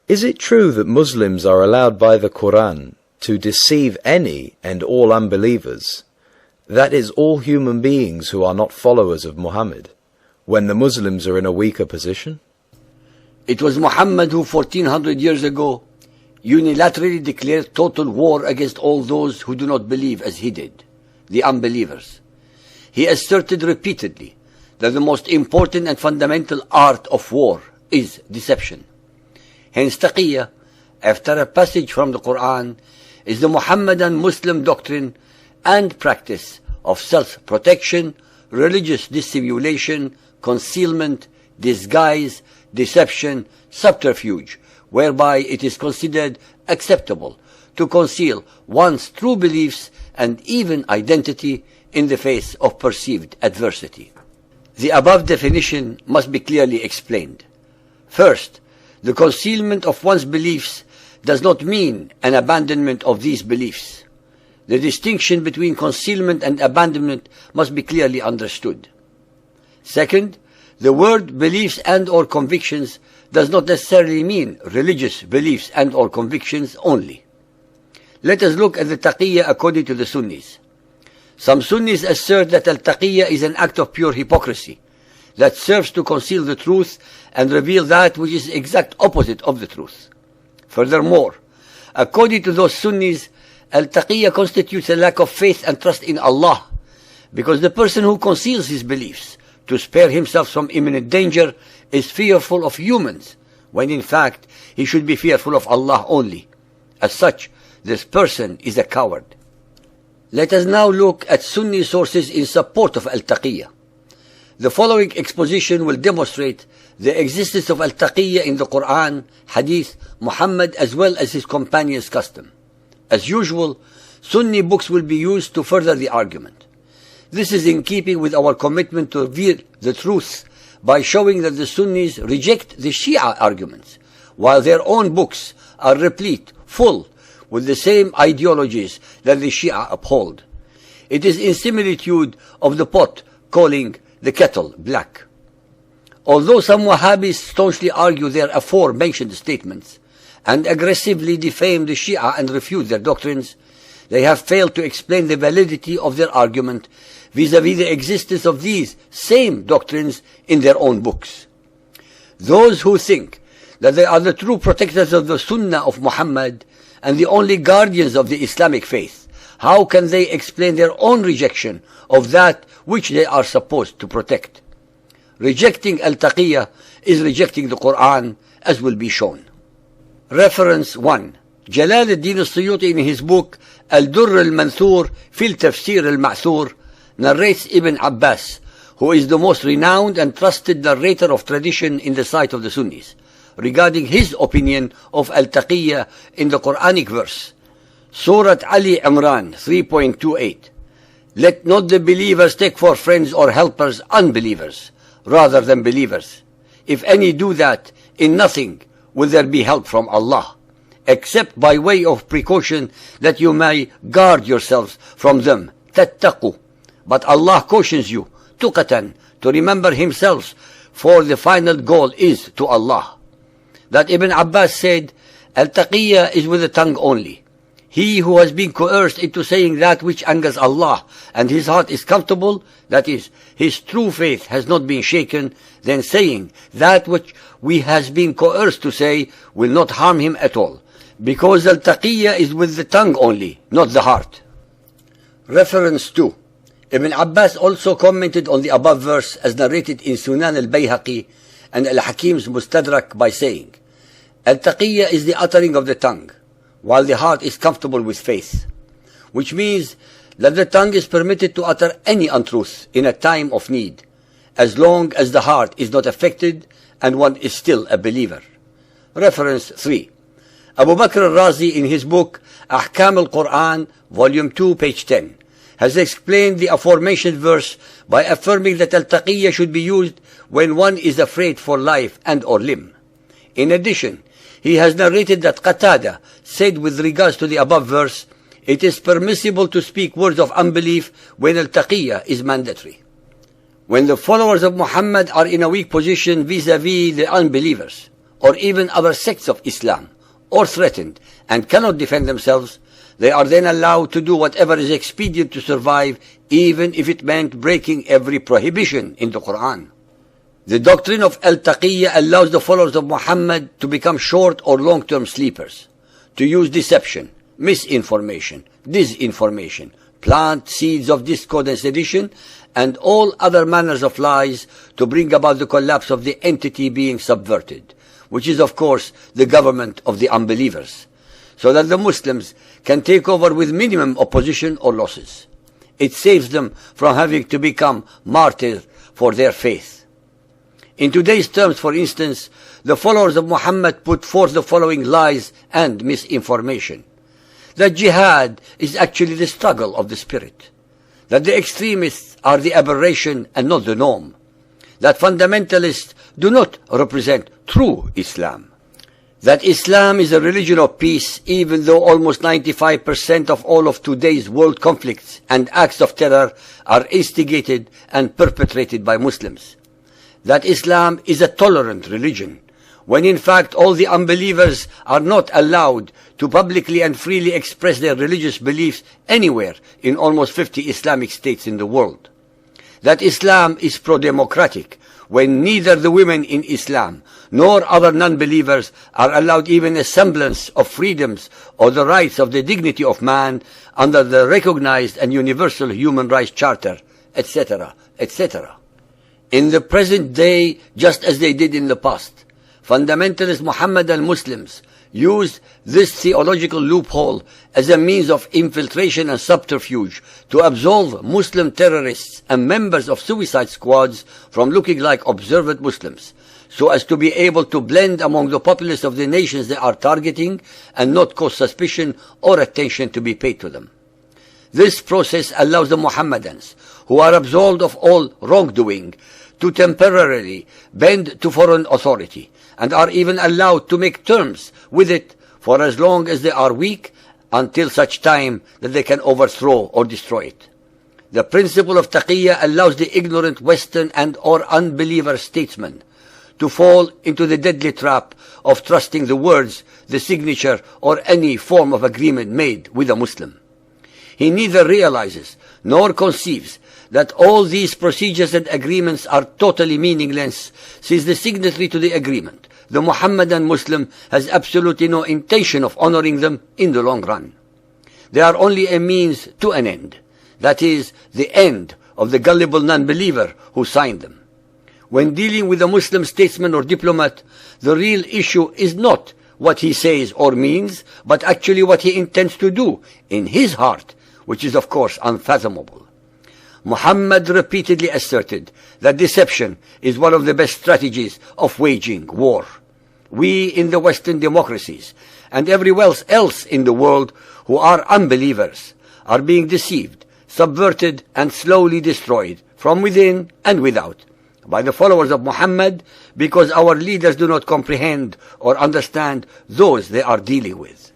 Is it true that Muslims are allowed by the Quran to deceive any and all unbelievers, that is, all human beings who are not followers of Muhammad, when the Muslims are in a weaker position? It was Muhammad who 1400 years ago unilaterally declared total war against all those who do not believe as he did, the unbelievers. He asserted repeatedly that the most important and fundamental art of war is deception. Hence Taqiya, after a passage from the Quran, is the Muhammadan Muslim doctrine and practice of self-protection, religious dissimulation, concealment, disguise, deception, subterfuge, whereby it is considered acceptable to conceal one's true beliefs and even identity in the face of perceived adversity. The above definition must be clearly explained. First, the concealment of one's beliefs does not mean an abandonment of these beliefs. The distinction between concealment and abandonment must be clearly understood. Second, the word beliefs and/or convictions does not necessarily mean religious beliefs and/or convictions only. Let us look at the Taqiya according to the Sunnis. Some Sunnis assert that al-Taqiya is an act of pure hypocrisy that serves to conceal the truth and reveal that which is the exact opposite of the truth. Furthermore, according to those Sunnis, al-Taqiya constitutes a lack of faith and trust in Allah, because the person who conceals his beliefs to spare himself from imminent danger is fearful of humans, when in fact he should be fearful of Allah only. As such, this person is a coward. Let us now look at Sunni sources in support of al-Taqiya. The following exposition will demonstrate the existence of al-Taqiya in the Quran, Hadith, Muhammad, as well as his companions' custom. As usual, Sunni books will be used to further the argument. This is in keeping with our commitment to reveal the truth by showing that the Sunnis reject the Shia arguments, while their own books are replete, full, with the same ideologies that the Shia uphold. It is in similitude of the pot calling the kettle black. Although some Wahhabis staunchly argue their aforementioned statements and aggressively defame the Shia and refute their doctrines, they have failed to explain the validity of their argument vis-à-vis the existence of these same doctrines in their own books. Those who think that they are the true protectors of the Sunnah of Muhammad and the only guardians of the Islamic faith, how can they explain their own rejection of that which they are supposed to protect? Rejecting al-Taqiya is rejecting the Quran, as will be shown. Reference 1. Jalal al-Din al-Suyuti in his book Al-Durr al-Manthur fil Tafsir al-Ma'thur narrates Ibn Abbas, who is the most renowned and trusted narrator of tradition in the sight of the Sunnis, regarding his opinion of al-Taqiya in the Quranic verse, Surah Ali Imran 3.28. Let not the believers take for friends or helpers unbelievers, rather than believers. If any do that, in nothing will there be help from Allah, except by way of precaution that you may guard yourselves from them. Tattaqu. But Allah cautions you, tuqatan, to remember himself, for the final goal is to Allah. That Ibn Abbas said, al-Taqiya is with the tongue only. He who has been coerced into saying that which angers Allah, and his heart is comfortable, that is, his true faith has not been shaken, then saying that which we has been coerced to say will not harm him at all, because al-Taqiya is with the tongue only, not the heart. Reference 2. Ibn Abbas also commented on the above verse as narrated in Sunan al-Bayhaqi and al-Hakim's Mustadrak by saying, al-Taqiya is the uttering of the tongue, while the heart is comfortable with faith, which means that the tongue is permitted to utter any untruth in a time of need, as long as the heart is not affected and one is still a believer. Reference 3. Abu Bakr al-Razi in his book Ahkam al-Quran, Volume 2, page 10, has explained the aforementioned verse by affirming that al-Taqiya should be used when one is afraid for life and or limb. In addition, he has narrated that Qatada said with regards to the above verse, it is permissible to speak words of unbelief when al-Taqiya is mandatory. When the followers of Muhammad are in a weak position vis-à-vis the unbelievers, or even other sects of Islam, or threatened and cannot defend themselves, they are then allowed to do whatever is expedient to survive, even if it meant breaking every prohibition in the Quran. The doctrine of Taqiya allows the followers of Muhammad to become short or long-term sleepers, to use deception, misinformation, disinformation, plant seeds of discord and sedition, and all other manners of lies to bring about the collapse of the entity being subverted, which is of course the government of the unbelievers, so that the Muslims can take over with minimum opposition or losses. It saves them from having to become martyrs for their faith. In today's terms, for instance, the followers of Muhammad put forth the following lies and misinformation: that jihad is actually the struggle of the spirit, that the extremists are the aberration and not the norm, that fundamentalists do not represent true Islam, that Islam is a religion of peace, even though almost 95% of all of today's world conflicts and acts of terror are instigated and perpetrated by Muslims, that Islam is a tolerant religion, when in fact all the unbelievers are not allowed to publicly and freely express their religious beliefs anywhere in almost 50 Islamic states in the world, that Islam is pro-democratic, when neither the women in Islam nor other non-believers are allowed even a semblance of freedoms or the rights of the dignity of man under the recognized and universal human rights charter, etc., etc. In the present day, just as they did in the past, fundamentalist Mohammedan Muslims used this theological loophole as a means of infiltration and subterfuge to absolve Muslim terrorists and members of suicide squads from looking like observant Muslims, so as to be able to blend among the populace of the nations they are targeting and not cause suspicion or attention to be paid to them. This process allows the Mohammedans, who are absolved of all wrongdoing, to temporarily bend to foreign authority, and are even allowed to make terms with it for as long as they are weak, until such time that they can overthrow or destroy it. The principle of Taqiya allows the ignorant Western and or unbeliever statesman to fall into the deadly trap of trusting the words, the signature, or any form of agreement made with a Muslim. He neither realizes nor conceives that all these procedures and agreements are totally meaningless, since the signatory to the agreement, the Mohammedan Muslim, has absolutely no intention of honoring them in the long run. They are only a means to an end, that is, the end of the gullible non-believer who signed them. When dealing with a Muslim statesman or diplomat, the real issue is not what he says or means, but actually what he intends to do in his heart, which is of course unfathomable. Muhammad repeatedly asserted that deception is one of the best strategies of waging war. We in the Western democracies and everywhere else in the world who are unbelievers are being deceived, subverted, and slowly destroyed from within and without by the followers of Muhammad, because our leaders do not comprehend or understand those they are dealing with.